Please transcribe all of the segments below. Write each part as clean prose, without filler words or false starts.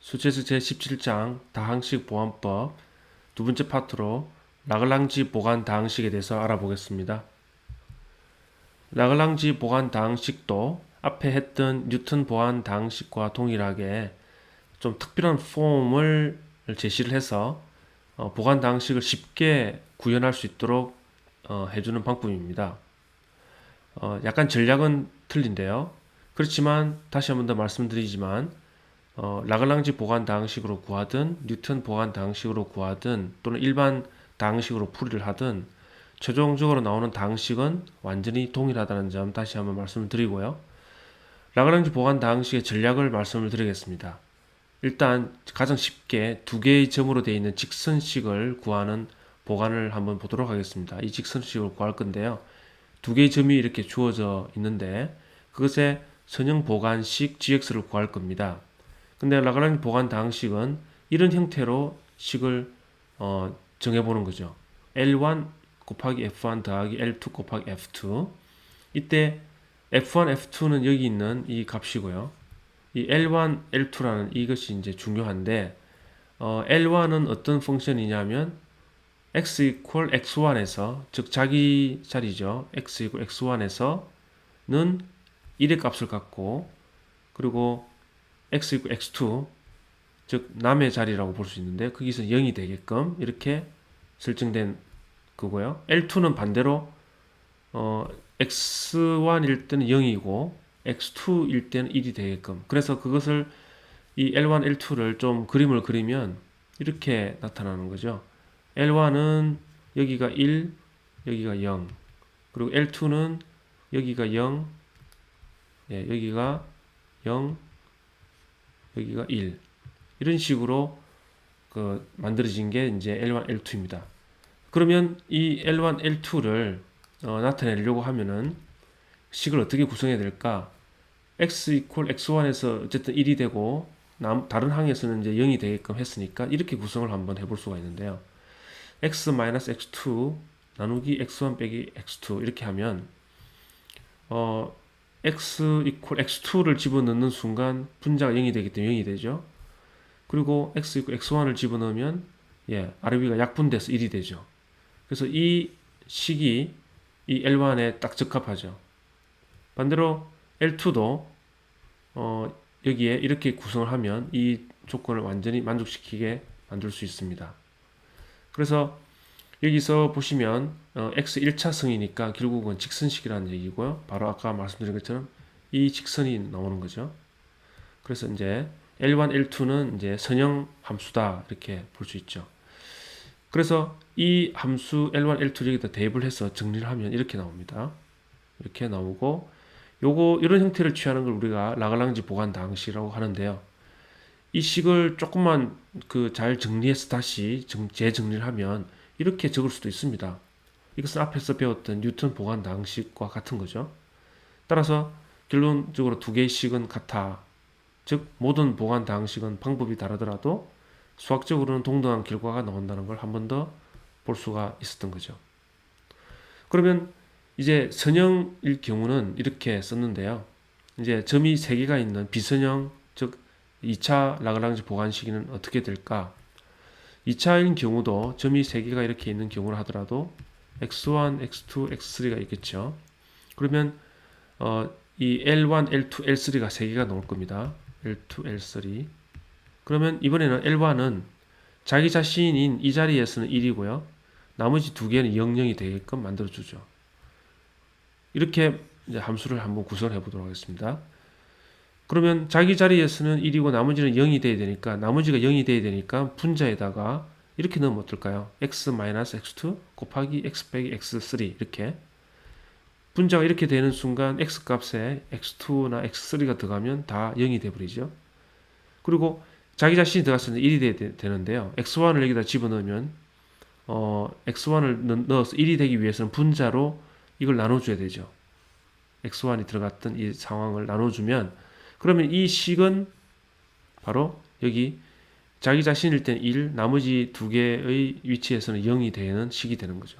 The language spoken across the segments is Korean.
수체스 제17장 다항식 보완법 두 번째 파트로 라글랑지 보관 다항식에 대해서 알아보겠습니다. 라글랑지 보관 다항식도 앞에 했던 뉴턴 보완 다항식과 동일하게 좀 특별한 폼을 제시를 해서 보관 다항식을 쉽게 구현할 수 있도록 해주는 방법입니다. 약간 전략은 틀린데요. 그렇지만 다시 한 번 더 말씀드리지만 라글랑지 보관 다항식으로 구하든 뉴턴 보관 다항식으로 구하든 또는 일반 다항식으로 풀이를 하든 최종적으로 나오는 다항식은 완전히 동일하다는 점 다시 한번 말씀을 드리고요. 라글랑지 보관 다항식의 전략을 말씀을 드리겠습니다. 일단 가장 쉽게 두 개의 점으로 되어 있는 직선식을 구하는 보관을 한번 보도록 하겠습니다. 이 직선식을 구할 건데요. 두 개의 점이 이렇게 주어져 있는데 그것의 선형 보관식 gx를 구할 겁니다. 근데 라글랑지 보관 다항식은 이런 형태로 식을 정해보는 거죠. L1 곱하기 F1 더하기 L2 곱하기 F2. 이때 F1, F2는 여기 있는 이 값이고요. 이 L1, L2라는 이것이 이제 중요한데 L1은 어떤 펑션이냐면 x equal x1에서 즉 자기 자리죠. x equal x1에서는 1의 값을 갖고 그리고 x equal x2 즉 남의 자리라고 볼 수 있는데 거기서 0이 되게끔 이렇게 설정된 거고요. L2는 반대로 x1일 때는 0이고 x2일 때는 1이 되게끔 그래서 그것을 이 L1, L2를 좀 그림을 그리면 이렇게 나타나는 거죠. L1은 여기가 1, 여기가 0 그리고 L2는 여기가 0, 여기가 0, 여기가 1 이런 식으로 만들어진 게 이제 L1, L2입니다. 그러면 이 L1, L2를 나타내려고 하면은 식을 어떻게 구성해야 될까? x equal x1에서 어쨌든 1이 되고 다른 항에서는 이제 0이 되게끔 했으니까 이렇게 구성을 한번 해볼 수가 있는데요. x-x2 나누기 x1 빼기 x2 이렇게 하면 x equal x2를 집어넣는 순간 분자가 0이 되기 때문에 0이 되죠. 그리고 x equal x1을 집어넣으면 아래 위가 약분돼서 1이 되죠. 그래서 이 식이 이 L1에 딱 적합하죠. 반대로 L2도 여기에 이렇게 구성을 하면 이 조건을 완전히 만족시키게 만들 수 있습니다. 그래서 여기서 보시면 x 1차성이니까 결국은 직선식이라는 얘기고요. 바로 아까 말씀드린 것처럼 이 직선이 나오는 거죠. 그래서 이제 L1, L2는 이제 선형 함수다 이렇게 볼 수 있죠. 그래서 이 함수 L1, L2를 여기다 대입을 해서 정리를 하면 이렇게 나옵니다. 이렇게 나오고 이런 형태를 취하는 걸 우리가 라글랑지 보관 다항식이라고 하는데요. 이 식을 조금만 잘 정리해서 다시 재정리를 하면 이렇게 적을 수도 있습니다. 이것은 앞에서 배웠던 뉴턴 보관 다항식과 같은 거죠. 따라서 결론적으로 두 개의 식은 같아. 즉 모든 보관 다항식은 방법이 다르더라도 수학적으로는 동등한 결과가 나온다는 걸 한 번 더 볼 수가 있었던 거죠. 그러면 이제 선형일 경우는 이렇게 썼는데요. 이제 점이 3개가 있는 비선형, 즉 2차 라글랑지 보관 시기는 어떻게 될까? 2차인 경우도 점이 3개가 이렇게 있는 경우를 하더라도 x1, x2, x3가 있겠죠. 그러면 이 L1, L2, L3가 3개가 나올 겁니다. L2, L3. 그러면 이번에는 L1은 자기 자신인 이 자리에서는 1이고요. 나머지 두 개는 0, 0이 되게끔 만들어주죠. 이렇게 이제 함수를 한번 구성을 해보도록 하겠습니다. 그러면 자기 자리에서는 1이고 나머지는 0이 돼야 되니까 나머지가 0이 돼야 되니까 분자에다가 이렇게 넣으면 어떨까요? x-x2 곱하기 x 빼기 x3 이렇게 분자가 이렇게 되는 순간 x값에 x2나 x3가 들어가면 다 0이 돼버리죠. 그리고 자기 자신이 들어갔을 때 1이 되는데요. x1을 여기다 집어넣으면 x1을 넣어서 1이 되기 위해서는 분자로 이걸 나눠줘야 되죠. x1이 들어갔던 이 상황을 나눠주면 그러면 이 식은 바로 여기 자기 자신일 때는 1, 나머지 두 개의 위치에서는 0이 되는 식이 되는 거죠.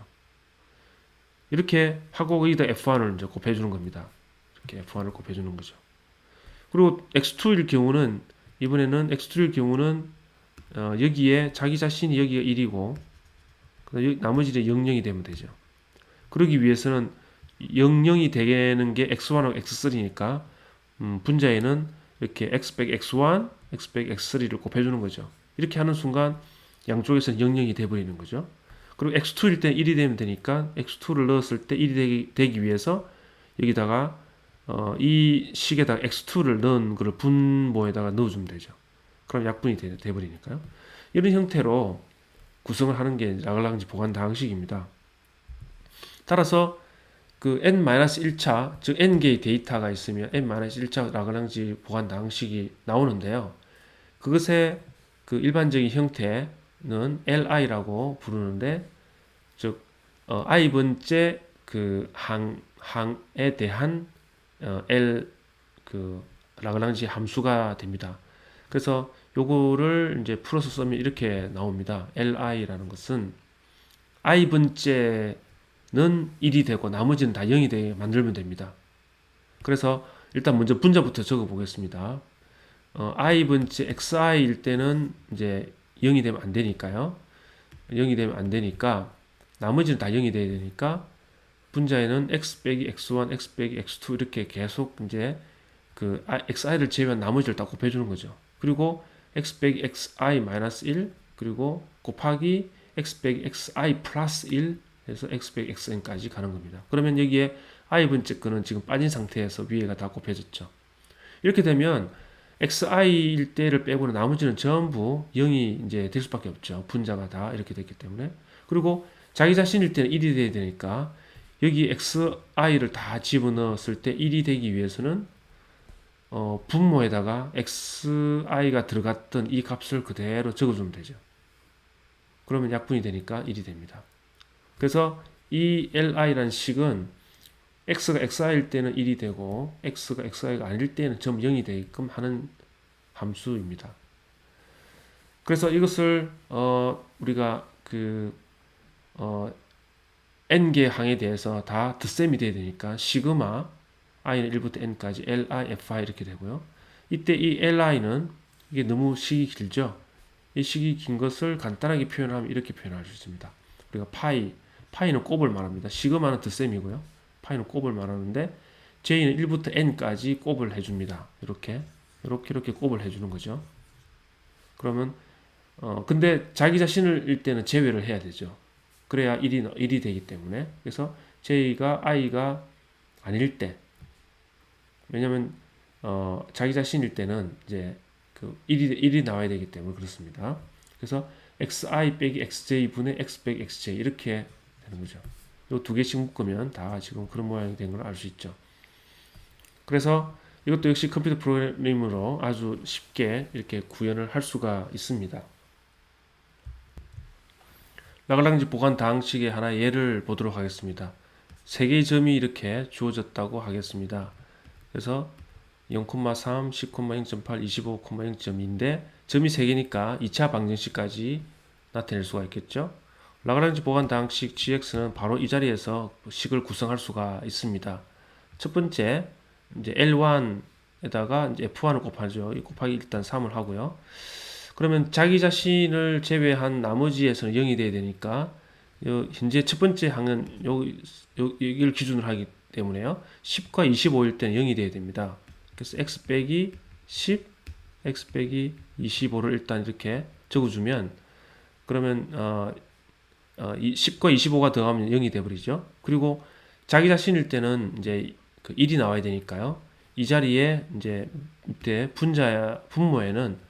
이렇게 하고 여기다 f1을 이제 곱해주는 겁니다. 이렇게 f1을 곱해주는 거죠. 그리고 x2일 경우는 이번에는 x2일 경우는 여기에 자기 자신이 여기가 1이고 나머지는 00이 되면 되죠. 그러기 위해서는 00이 되는 게 x1하고 x3니까 분자에는 이렇게 x 빼기 x1, x 빼기 x3를 곱해주는 거죠. 이렇게 하는 순간 양쪽에서는 00이 돼버리는 거죠. 그리고 x2일 때 1이 되면 되니까 x2를 넣었을 때 1이 되기 위해서 여기다가 이 식에다가 x2를 넣은 거를 분모에다가 넣어주면 되죠. 그럼 약분이 돼버리니까요. 이런 형태로 구성을 하는 게 라글랑지 보관 방식입니다. 따라서 그 n-1차, 즉 n개의 데이터가 있으면 n-1차 라글랑지 보관 방식이 나오는데요. 그것의 그 일반적인 형태는 li라고 부르는데, 즉 i번째 그 항에 대한 l 그 라글랑지 함수가 됩니다. 그래서 요거를 이제 풀어서 쓰면 이렇게 나옵니다. li라는 것은 i번째는 1이 되고 나머지는 다 0이 되게 만들면 됩니다. 그래서 일단 먼저 분자부터 적어 보겠습니다. i번째 xi일 때는 이제 0이 되면 안 되니까요. 0이 되면 안 되니까 나머지는 다 0이 돼야 되니까 분자에는 x 빼기 x1, x 빼기 x2 이렇게 계속 이제 그 xi를 제외한 나머지를 다 곱해주는 거죠. 그리고 x 빼기 xi-1 그리고 곱하기 x 빼기 xi 플러스 1 해서 x 빼기 xn까지 가는 겁니다. 그러면 여기에 i번째 거는 지금 빠진 상태에서 위에가 다 곱해졌죠. 이렇게 되면 xi일 때를 빼고는 나머지는 전부 0이 이제 될 수밖에 없죠. 분자가 다 이렇게 됐기 때문에. 그리고 자기 자신일 때는 1이 돼야 되니까 여기 xi를 다 집어넣었을 때 1이 되기 위해서는 분모에다가 xi가 들어갔던 이 값을 그대로 적어주면 되죠. 그러면 약분이 되니까 1이 됩니다. 그래서 이 li라는 식은 x가 xi일 때는 1이 되고 x가 xi가 아닐 때는 전부 0이 되게끔 하는 함수입니다. 그래서 이것을 우리가 그 n개 항에 대해서 다 덧셈이 돼야 되니까 시그마 i는 1부터 n까지 li, fi 이렇게 되고요. 이때 이 li는 이게 너무 식이 길죠. 이 식이 긴 것을 간단하게 표현하면 이렇게 표현할 수 있습니다. 우리가 파이는 곱을 말합니다. 시그마는 덧셈이고요. 파이는 곱을 말하는데 j는 1부터 n까지 곱을 해줍니다. 이렇게 곱을 해주는 거죠. 그러면 근데 자기 자신을 때는 제외를 해야 되죠. 그래야 1이 되기 때문에. 그래서 j가 i가 아닐 때, 왜냐면 자기 자신일 때는 이제 그 1이 나와야 되기 때문에 그렇습니다. 그래서 xi 빼기 xj 분의 x 빼기 xj 이렇게 되는 거죠. 요 두 개씩 묶으면 다 지금 그런 모양이 된 걸 알 수 있죠. 그래서 이것도 역시 컴퓨터 프로그램으로 아주 쉽게 이렇게 구현을 할 수가 있습니다. 라글랑지 보관 방식의 하나의 예를 보도록 하겠습니다. 세 개의 점이 이렇게 주어졌다고 하겠습니다. 그래서 0,3, 10,0.8, 25,0.2인데 점이 3개니까 2차 방정식까지 나타낼 수가 있겠죠. 라그랑지 보관 방식 gx는 바로 이 자리에서 식을 구성할 수가 있습니다. 첫 번째 이제 L1에다가 이제 F1을 곱하죠. 이 곱하기 일단 3을 하고요. 그러면 자기 자신을 제외한 나머지에서는 0이 돼야 되니까 현재 첫 번째 항은 여기를 기준으로 하기 때문에요. 10과 25일 때는 0이 돼야 됩니다. 그래서 x 빼기 10, x 빼기 25를 일단 이렇게 적어주면 그러면 10과 25가 더하면 0이 돼버리죠. 그리고 자기 자신일 때는 이제 그 1이 나와야 되니까요. 이 자리에 이제 밑에 분모에는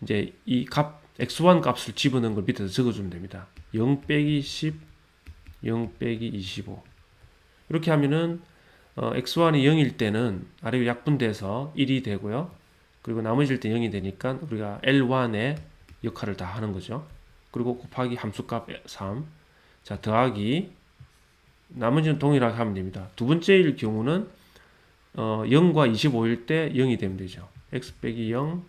이제 이 값 x1 값을 집어넣은 걸 밑에서 적어주면 됩니다. 0 빼기 10, 0 빼기 25 이렇게 하면은 x1이 0일 때는 아래 약분돼서 1이 되고요. 그리고 나머지일 때 0이 되니까 우리가 L1의 역할을 다 하는 거죠. 그리고 곱하기 함수값 3. 자, 더하기 나머지는 동일하게 하면 됩니다. 두 번째일 경우는 0과 25일 때 0이 되면 되죠. x 빼기 0,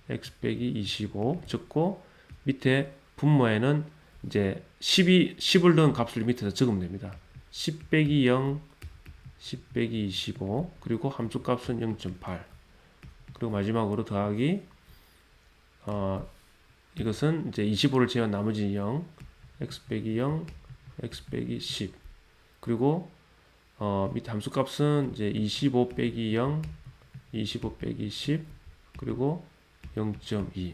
x 빼기 25 적고 밑에 분모에는 이제 10을 넣은 값을 밑에서 적으면 됩니다. 10 빼기 0, 10 빼기 25 그리고 함수값은 0.8 그리고 마지막으로 더하기 이것은 이제 25를 제외한 나머지 0, x 빼기 0, x 빼기 10. 그리고 밑에 함수값은 이제 25 빼기 0, 25 빼기 10, 그리고 0.2.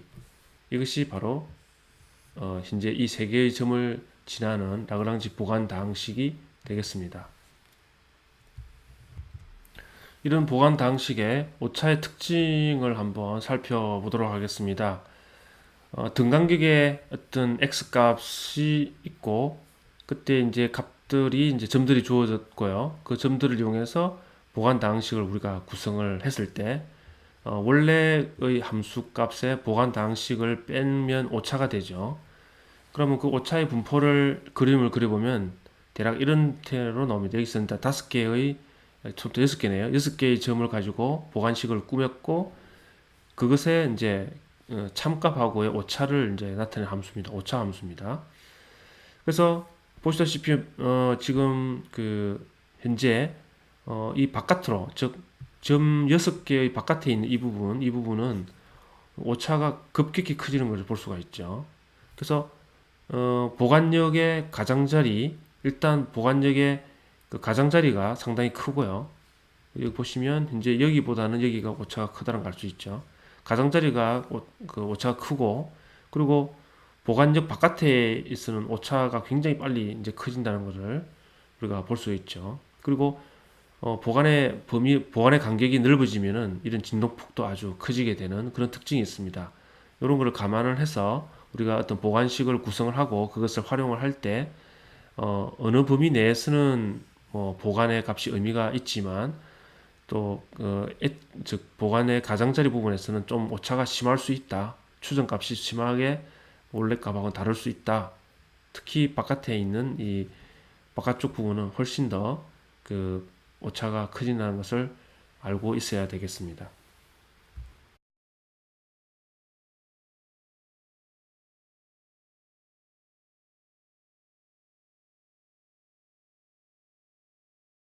이것이 바로 현재 이 세 개의 점을 지나는 라그랑지 보관 다항식이 되겠습니다. 이런 보관 다항식의 오차의 특징을 한번 살펴보도록 하겠습니다. 등간격에 어떤 x 값이 있고, 그때 이제 값들이 이제 점들이 주어졌고요. 그 점들을 이용해서 보관 다항식을 우리가 구성을 했을 때, 원래의 함수 값의 보관 다항식을 빼면 오차가 되죠. 그러면 그 오차의 분포를 그림을 그려보면 대략 이런 형태로 나옵니다. 여기서는 다섯 개의 총 6개네요. 6개의 점을 가지고 보관식을 꾸몄고, 그것에 이제 참값하고의 오차를 이제 나타내는 함수입니다. 오차 함수입니다. 그래서 보시다시피 지금 그 현재 이 바깥으로, 즉 점 6개의 바깥에 있는 이 부분은 오차가 급격히 커지는 것을 볼 수가 있죠. 그래서 보관력의 가장자리, 일단 보관력의 그 가장자리가 상당히 크고요. 여기 보시면 현재 여기보다는 여기가 오차가 크다는 걸 알 수 있죠. 가장자리가 그 오차가 크고, 그리고 보관력 바깥에 있는 오차가 굉장히 빨리 이제 커진다는 것을 우리가 볼 수 있죠. 그리고 보관의 간격이 넓어지면은 이런 진동폭도 아주 커지게 되는 그런 특징이 있습니다. 이런 것을 감안을 해서 우리가 어떤 보관식을 구성을 하고 그것을 활용을 할 때 어느 범위 내에서는 보관의 값이 의미가 있지만, 또 즉 보관의 가장자리 부분에서는 좀 오차가 심할 수 있다. 추정값이 심하게 원래 값하고는 다를 수 있다. 특히 바깥에 있는 이 바깥쪽 부분은 훨씬 더 그 오차가 커진다는 것을 알고 있어야 되겠습니다.